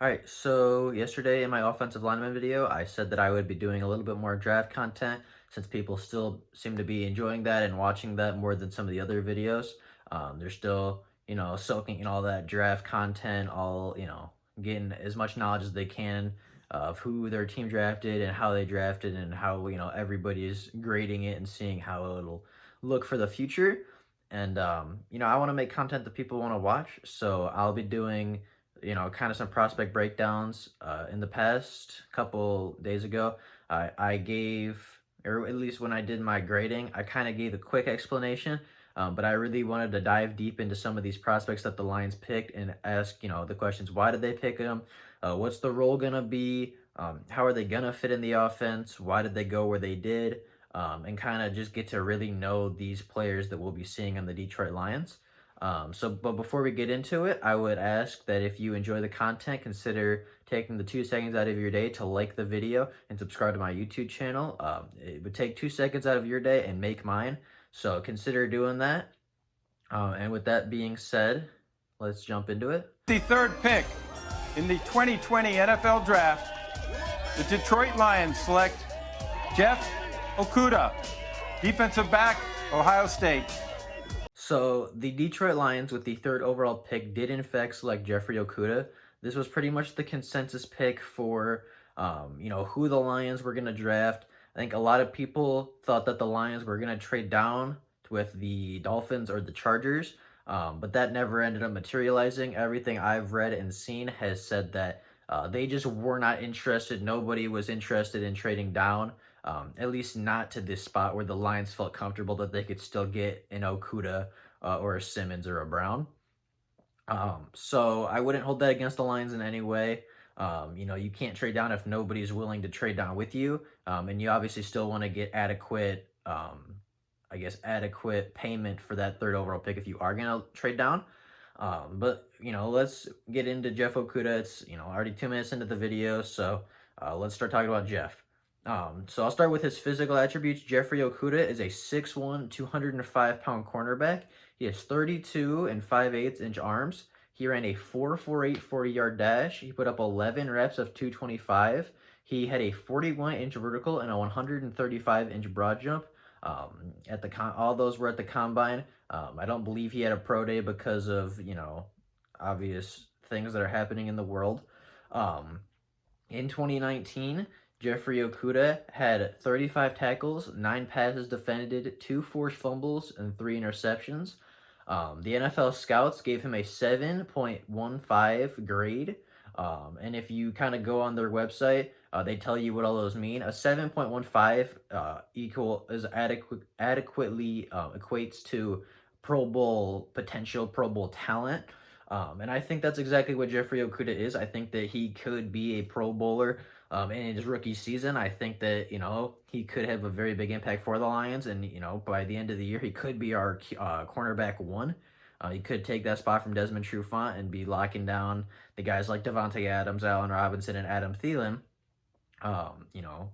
All right, so yesterday in my offensive lineman video, I said that I would be doing a little bit more draft content since people still seem to be enjoying that and watching that more than some of the other videos. They're still, soaking in all that draft content, getting as much knowledge as they can of who their team drafted and how they drafted and how, everybody is grading it and seeing how it'll look for the future. And, I want to make content that people want to watch. So I'll be doing kind of some prospect breakdowns. In the past couple days ago, I gave, or at least when I did my grading, I kind of gave a quick explanation. But I really wanted to dive deep into some of these prospects that the Lions picked and ask, the questions: why did they pick them? What's the role gonna be? How are they gonna fit in the offense? Why did they go where they did? And kind of just get to really know these players that we'll be seeing on the Detroit Lions. But before we get into it, I would ask that if you enjoy the content, consider taking the 2 seconds out of your day to like the video and subscribe to my YouTube channel. It would take 2 seconds out of your day and make mine. So consider doing that. And with that being said, let's jump into it. The third pick in the 2020 NFL Draft, the Detroit Lions select Jeff Okudah, defensive back, Ohio State. So the Detroit Lions, with the third overall pick, did in fact select Jeffrey Okudah. This was pretty much the consensus pick for, who the Lions were going to draft. I think a lot of people thought that the Lions were going to trade down with the Dolphins or the Chargers, but that never ended up materializing. Everything I've read and seen has said that they just were not interested. Nobody was interested in trading down. At least not to this spot where the Lions felt comfortable that they could still get an Okudah or a Simmons or a Brown. So I wouldn't hold that against the Lions in any way. You can't trade down if nobody's willing to trade down with you. And you obviously still want to get adequate payment for that third overall pick if you are going to trade down. But let's get into Jeff Okudah. It's, already 2 minutes into the video. So let's start talking about Jeff. So I'll start with his physical attributes. Jeffrey Okudah is a 6'1", 205-pound cornerback. He has 32 and 5/8 inch arms. He ran a 4.48 40-yard dash. He put up 11 reps of 225. He had a 41-inch vertical and a 135-inch broad jump. All those were at the combine. I don't believe he had a pro day because of, obvious things that are happening in the world. In 2019, Jeffrey Okudah had 35 tackles, 9 passes defended, 2 forced fumbles, and 3 interceptions. The NFL scouts gave him a 7.15 grade. And if you kind of go on their website, they tell you what all those mean. A 7.15 adequately equates to Pro Bowl potential, Pro Bowl talent. And I think that's exactly what Jeffrey Okudah is. I think that he could be a Pro Bowler in his rookie season. I think that, he could have a very big impact for the Lions. And, by the end of the year, he could be our cornerback one. He could take that spot from Desmond Trufant and be locking down the guys like Davante Adams, Allen Robinson, and Adam Thielen,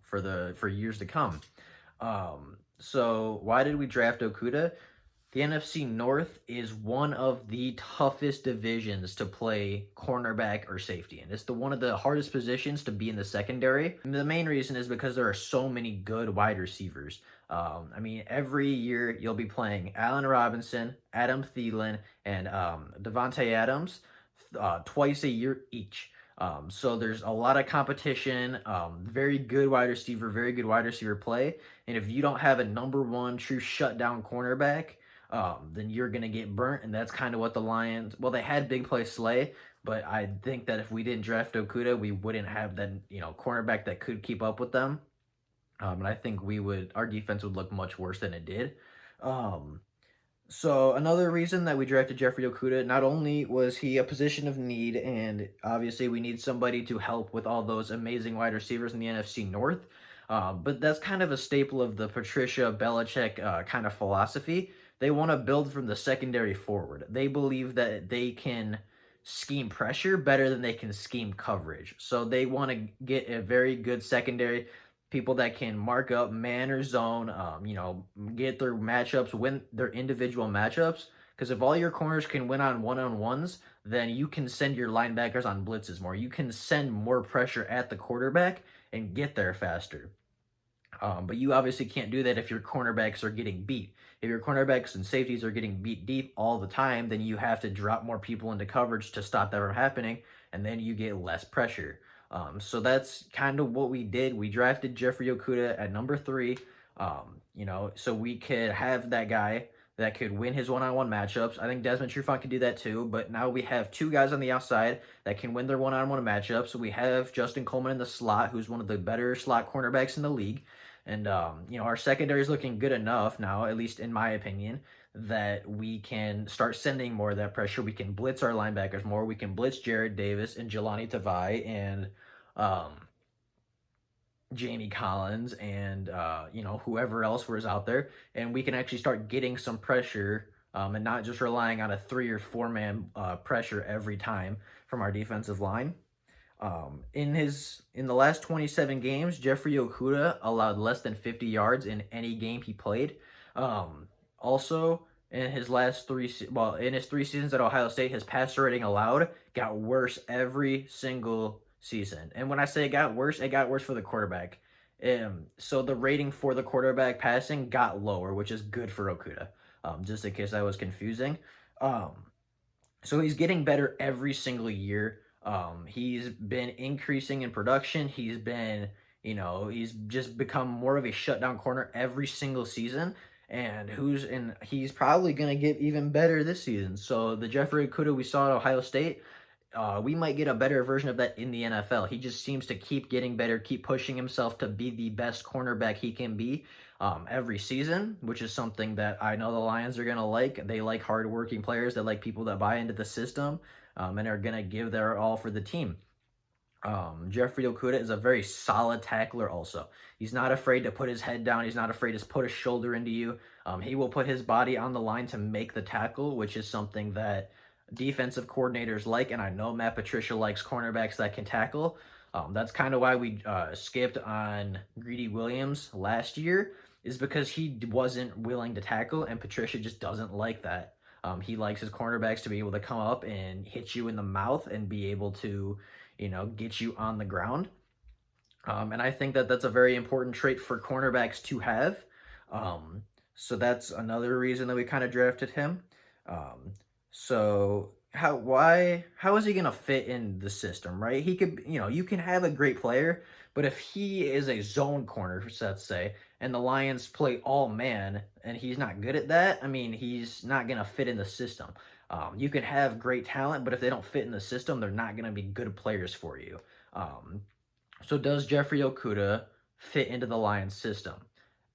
for years to come. So why did we draft Okudah? The NFC North is one of the toughest divisions to play cornerback or safety in. It's one of the hardest positions to be in the secondary. And the main reason is because there are so many good wide receivers. Every year you'll be playing Allen Robinson, Adam Thielen, and Davante Adams twice a year each. So there's a lot of competition, very good wide receiver play. And if you don't have a number one true shutdown cornerback, then you're going to get burnt. And that's kind of what the Lions, they had big play Slay, but I think that if we didn't draft Okudah, we wouldn't have that, cornerback that could keep up with them. And I think our defense would look much worse than it did. So another reason that we drafted Jeffrey Okudah, not only was he a position of need, and obviously we need somebody to help with all those amazing wide receivers in the NFC North, but that's kind of a staple of the Patricia Belichick kind of philosophy. They want to build from the secondary forward. They believe that they can scheme pressure better than they can scheme coverage. So they want to get a very good secondary, people that can mark up man or zone, get their matchups, win their individual matchups, Because if all your corners can win on one-on-ones, then you can send your linebackers on blitzes more. You can send more pressure at the quarterback and get there faster. But you obviously can't do that if your cornerbacks are getting beat. If your cornerbacks and safeties are getting beat deep all the time, then you have to drop more people into coverage to stop that from happening, and then you get less pressure. So that's kind of what we did. We drafted Jeffrey Okudah at number 3, so we could have that guy that could win his one-on-one matchups. I think Desmond Trufant could do that too, but now we have 2 guys on the outside that can win their one-on-one matchups. So we have Justin Coleman in the slot, who's one of the better slot cornerbacks in the league. And, our secondary is looking good enough now, at least in my opinion, that we can start sending more of that pressure. We can blitz our linebackers more. We can blitz Jared Davis and Jelani Tavai and Jamie Collins and, whoever else was out there. And we can actually start getting some pressure and not just relying on a 3 or 4-man pressure every time from our defensive line. In the last 27 games, Jeffrey Okudah allowed less than 50 yards in any game he played. Also, in his in his 3 seasons at Ohio State, his passer rating allowed got worse every single season. And when I say it got worse for the quarterback. So the rating for the quarterback passing got lower, which is good for Okudah. Just in case that was confusing. So he's getting better every single year. He's been increasing in production. He's he's just become more of a shutdown corner every single season. And he's probably going to get even better this season. So the Jeffrey Okudah we saw at Ohio State, we might get a better version of that in the NFL. He just seems to keep getting better, keep pushing himself to be the best cornerback he can be every season, which is something that I know the Lions are going to like. They like hardworking players. They like people that buy into the system and are going to give their all for the team. Jeffrey Okudah is a very solid tackler also. He's not afraid to put his head down. He's not afraid to put a shoulder into you. He will put his body on the line to make the tackle, which is something that defensive coordinators like, and I know Matt Patricia likes cornerbacks that can tackle. That's kind of why we skipped on Greedy Williams last year, is because he wasn't willing to tackle, and Patricia just doesn't like that. He likes his cornerbacks to be able to come up and hit you in the mouth and be able to, get you on the ground. And I think that that's a very important trait for cornerbacks to have. So that's another reason that we kind of drafted him. So how is he going to fit in the system, right? He could, you can have a great player, but if he is a zone corner, let's say, and the Lions play all man and he's not good at that, he's not going to fit in the system. You can have great talent, but if they don't fit in the system, they're not going to be good players for you. So does Jeffrey Okudah fit into the Lions system?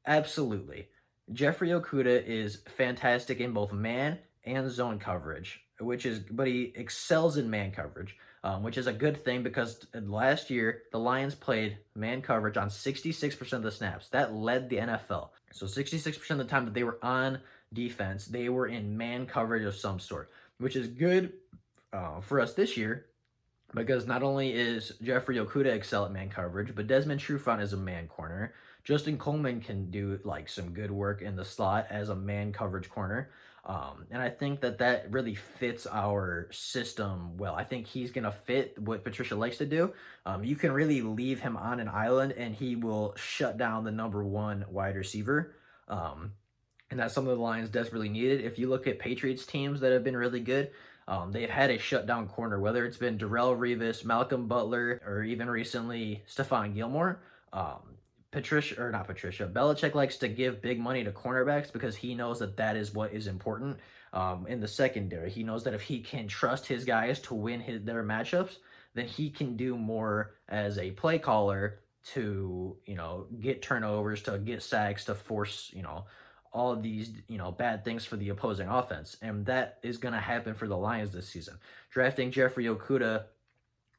Absolutely. Jeffrey Okudah is fantastic in both man and zone coverage, but he excels in man coverage, which is a good thing because last year the Lions played man coverage on 66% of the snaps. That led the NFL. So 66% of the time that they were on defense, they were in man coverage of some sort, which is good for us this year because not only is Jeffrey Okudah excel at man coverage, but Desmond Trufant is a man corner. Justin Coleman can do some good work in the slot as a man coverage corner. And I think that really fits our system well. I think he's going to fit what Patricia likes to do. You can really leave him on an island and he will shut down the number 1 wide receiver. And that's something the Lions desperately needed. If you look at Patriots teams that have been really good, they've had a shutdown corner, whether it's been Darrelle Revis, Malcolm Butler, or even recently Stephon Gilmore. Belichick likes to give big money to cornerbacks because he knows that is what is important in the secondary. He knows that if he can trust his guys to win their matchups, then he can do more as a play caller to, get turnovers, to get sacks, to force, all of these, bad things for the opposing offense. And that is going to happen for the Lions this season. Drafting Jeffrey Okudah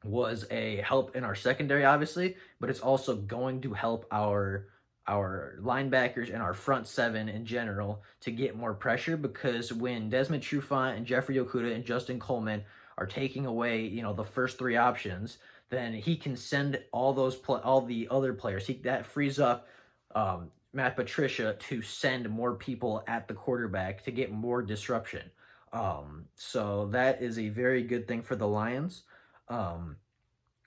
was a help in our secondary, obviously, but it's also going to help our linebackers and our front 7 in general to get more pressure, because when Desmond Trufant and Jeffrey Okudah and Justin Coleman are taking away, the first 3 options, then he can send all the other players. That frees up Matt Patricia to send more people at the quarterback to get more disruption. So that is a very good thing for the Lions. Um,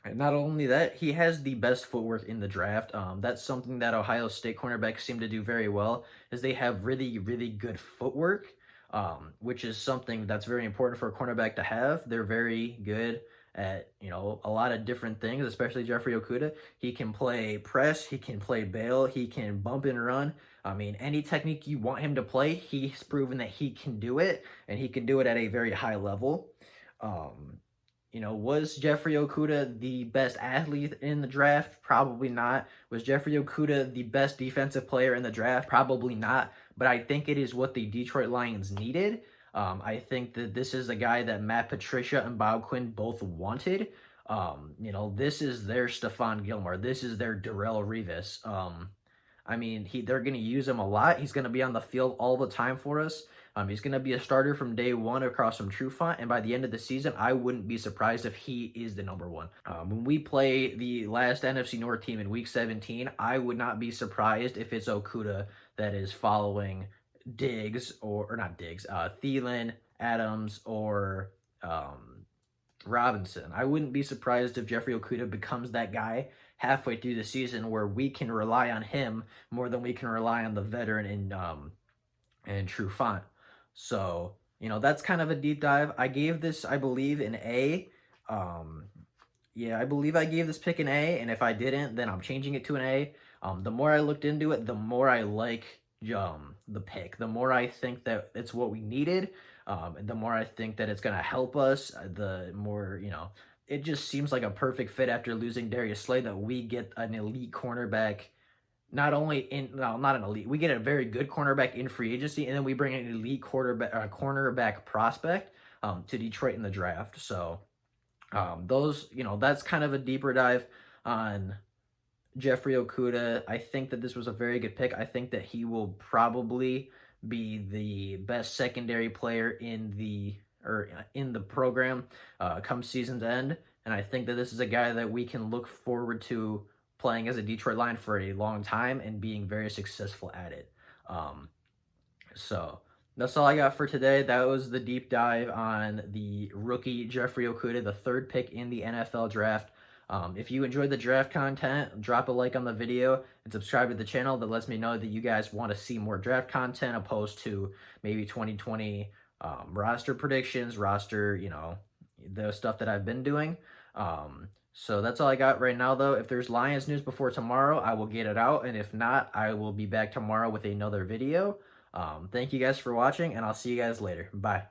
and not only that, he has the best footwork in the draft. That's something that Ohio State cornerbacks seem to do very well, is they have really, really good footwork, which is something that's very important for a cornerback to have. They're very good at, a lot of different things, especially Jeffrey Okudah. He can play press, he can play bail, he can bump and run. I mean, any technique you want him to play, he's proven that he can do it, and he can do it at a very high level. Um, was Jeffrey Okudah the best athlete in the draft? Probably not. Was Jeffrey Okudah the best defensive player in the draft? Probably not. But I think it is what the Detroit Lions needed. I think that this is the guy that Matt Patricia and Bob Quinn both wanted. This is their Stephon Gilmore. This is their Darrell Revis. I mean, they're going to use him a lot. He's going to be on the field all the time for us. He's going to be a starter from day one across from Trufant, and by the end of the season, I wouldn't be surprised if he is the number one. When we play the last NFC North team in Week 17, I would not be surprised if it's Okudah that is following Diggs, or not Diggs, Thielen, Adams, or Robinson. I wouldn't be surprised if Jeffrey Okudah becomes that guy halfway through the season where we can rely on him more than we can rely on the veteran in Trufant. So, that's kind of a deep dive. I gave this, I believe, an A. Yeah, I believe I gave this pick an A, and if I didn't, then I'm changing it to an A. The more I looked into it, the more I like the pick. The more I think that it's what we needed, and the more I think that it's going to help us, the more, it just seems like a perfect fit after losing Darius Slay that we get an elite cornerback. Not only in, no, not an elite. We get a very good cornerback in free agency, and then we bring an elite cornerback prospect to Detroit in the draft. So that's kind of a deeper dive on Jeffrey Okudah. I think that this was a very good pick. I think that he will probably be the best secondary player in the program come season's end, and I think that this is a guy that we can look forward to playing as a Detroit Lion for a long time and being very successful at it. So that's all I got for today. That was the deep dive on the rookie Jeffrey Okudah, the third pick in the NFL draft. If you enjoyed the draft content, drop a like on the video and subscribe to the channel. That lets me know that you guys want to see more draft content opposed to maybe 2020 roster predictions, the stuff that I've been doing. So that's all I got right now, though. If there's Lions news before tomorrow, I will get it out. And if not, I will be back tomorrow with another video. Thank you guys for watching, and I'll see you guys later. Bye.